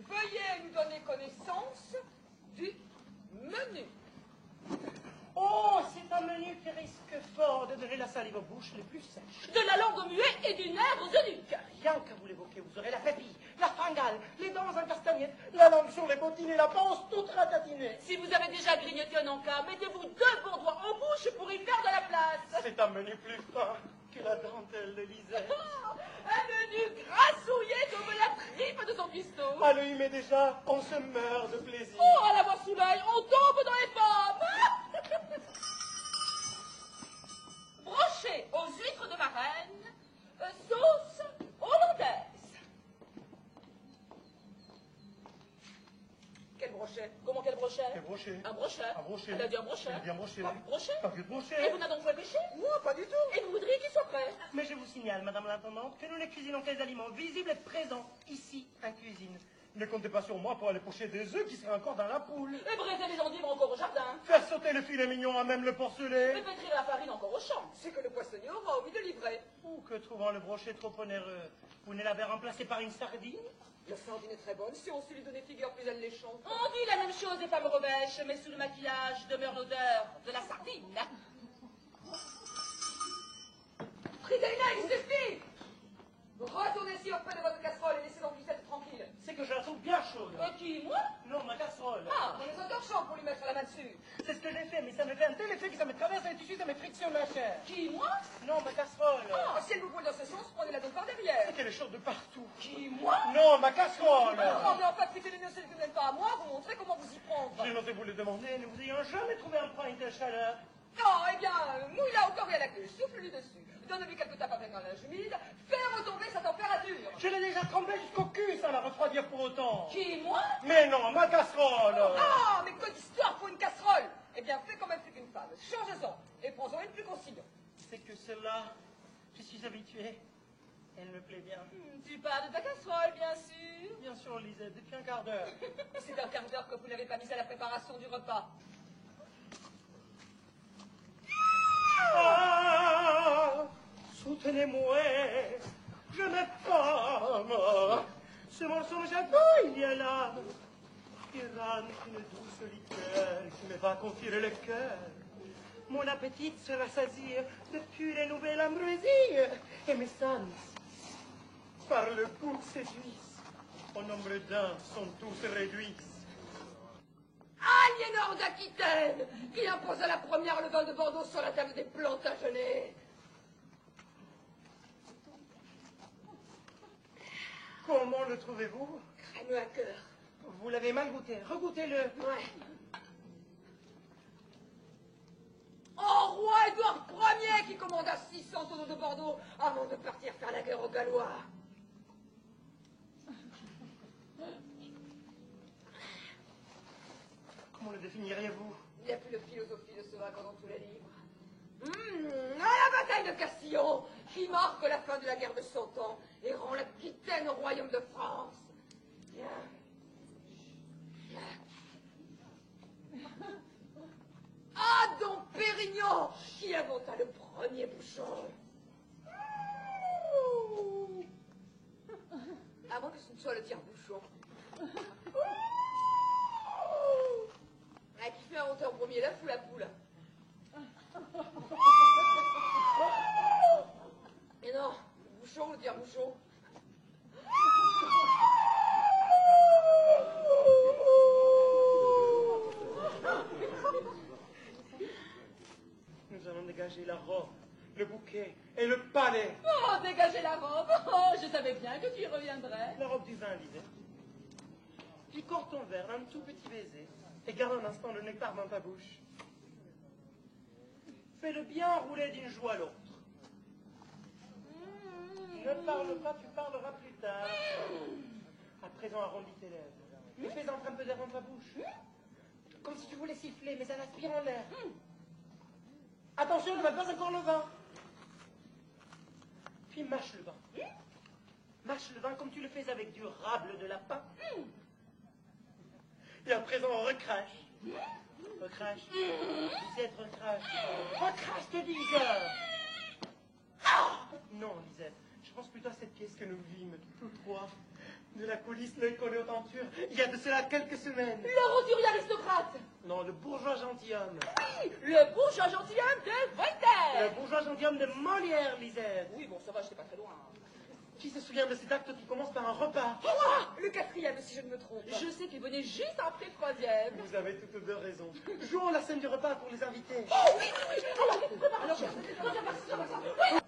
Veuillez nous donner connaissance du menu. Oh, c'est un menu qui risque fort de donner la salive aux bouches les plus sèches. De la langue au muet et du nerf aux eunuques. Rien que vous l'évoquez, vous aurez la pépille, la fringale, les dents en castagnette, la langue sur les bottines et la panse toute ratatinée. Si vous avez déjà grignoté un encas, mettez-vous 2 bourdois en bouche pour y faire de la place. C'est un menu plus fin que la dentelle de Lisette. Un menu grassouillé comme la tripe de son cuistot. À l'œil, mais déjà, on se meurt de plaisir. Oh, à la voir sous l'œil, on tombe dans les pommes. Brochet aux huîtres de Varennes, sauce hollandaise. Quel brochet? Comment quel brochet? Quel brochet? Un brochet. Un brochet. Elle a dit un brochet. Elle a dit un brochet. Pas plus de brochet. Pas plus de brochet. Et vous n'avez donc pas pêché? Moi, pas du tout. Et vous voudriez qu'il soit prêt? Mais je vous signale, madame l'intendante, que nous ne cuisinons que les aliments visibles et présents, ici, en cuisine. Ne comptez pas sur moi pour aller pocher des œufs qui seraient encore dans la poule. Et braiser les endives encore au jardin. Faire sauter le filet mignon à même le porcelet. Et pétrir la farine encore au champ. C'est que le poissonnier aura envie de livrer. Ou que trouvant le brochet trop onéreux, vous ne l'avez remplacé par une sardine? La sardine est très bonne si on sut lui donner figure plus alléchante. On dit la même chose des femmes revêches, mais sous le maquillage demeure l'odeur de la sardine. Fridolina, il suffit! Retournez-y auprès de votre casserole et laissez donc Lucette tranquille. C'est que je la trouve bien chaude. Qui, moi? Non, ma casserole. Ah, on est encore chaud pour lui mettre la main dessus. C'est ce que j'ai fait, mais ça me fait un tel effet que ça me traverse les tissus, ça me frictionne la chair. Qui, moi? Non, ma casserole. Ah, si elle vous brûle dans ce sens, prenez-la donc par derrière. C'est qu'elle est chaude de partout. Qui, moi? Non, ma casserole. Oh, mais enfin, quittez les miens, ce ne vous pas à moi, vous montrez comment vous y prendre. J'ai n'osé vous le demander, ne vous ayant jamais trouvé un point de chaleur. Non, eh bien, mouille-la au corps et à la queue, souffle-lui dessus, donne-lui quelques tapes avec un linge humide, fais retomber sa température. Je l'ai déjà trempé jusqu'au cul sans la refroidir pour autant. Qui, moi? Mais non, ma casserole. Ah, mais quoi d'histoire pour une casserole? Eh bien, fais comme elle fait qu'une femme, change-en, et prends-en une plus conciliante. C'est que celle-là, je suis habitué. Elle me plaît bien. Tu parles de ta casserole, bien sûr. Bien sûr, Lisette, depuis un quart d'heure. C'est un quart d'heure que vous n'avez pas mis à la préparation du repas. Ah, soutenez-moi, je n'ai pas mort. Ce mensonge à quoi il y a là, qui rame une douce liqueur qui me va confier le cœur. Mon appétit se rassasie depuis les nouvelles ambroisies, et mes sens, par le goût séduisent, au nombre d'un sont tous réduits. Aliénor d'Aquitaine, qui impose à la première le vin de Bordeaux sur la table des Plantagenets. Comment le trouvez-vous? Crémeux à cœur. Vous l'avez mal goûté, regoûtez-le. Ouais. Oh, roi Édouard Ier qui commanda 600 tonneaux de Bordeaux avant de partir faire la guerre aux Gallois. Comment le définiriez-vous? Il n'y a plus de philosophie de ce vaincre dans tous les livres. À la bataille de Castillon, qui marque la fin de la guerre de 100 ans et rend l'Aquitaine au royaume de France. Ah, Dom Pérignon, qui inventa le premier bouchon. À moins que ce ne soit le tire-bouchon. Ah, qui fait inventer en premier l'œuf ou la poule? Mais non, le bouchon ou le tire-bouchon? Nous allons dégager la robe, le bouquet et le palais. Oh, dégagez la robe. Oh, je savais bien que tu y reviendrais. La robe du vin, Lisette. Puis corps ton verre d'un tout petit baiser et garde un instant le nectar dans ta bouche. Fais-le bien rouler d'une joie à l'autre. Ne parle pas, tu parleras plus tard. À présent, arrondis tes lèvres. Et fais entrer un peu d'air dans ta bouche. Comme si tu voulais siffler, mais en aspirant l'air. Attention, ne va pas encore le vin. Puis mâche le vin. Mâche le vin comme tu le fais avec du rable de lapin. Et à présent, on recrache. Recrache. Lisette, recrache. Recrache, te dis-je. Non, Lisette. Je pense plutôt à cette pièce que nous vîmes, tous trois, De la coulisse l'école aux tentures, il y a de cela quelques semaines. Le roturier aristocrate. Non, le bourgeois gentilhomme. Oui, le bourgeois gentilhomme de Voltaire. Le bourgeois gentilhomme de Molière, Lisette. Oui, bon, ça va, j'étais pas très loin. Qui se souvient de cet acte qui commence par un repas? Le quatrième, si je ne me trompe. Je sais qu'il venait juste après le troisième. Vous avez toutes deux raison. Jouons la scène du repas pour les invités. Oh oui, oui, oui. Alors, prépare. Alors, je vais faire ça.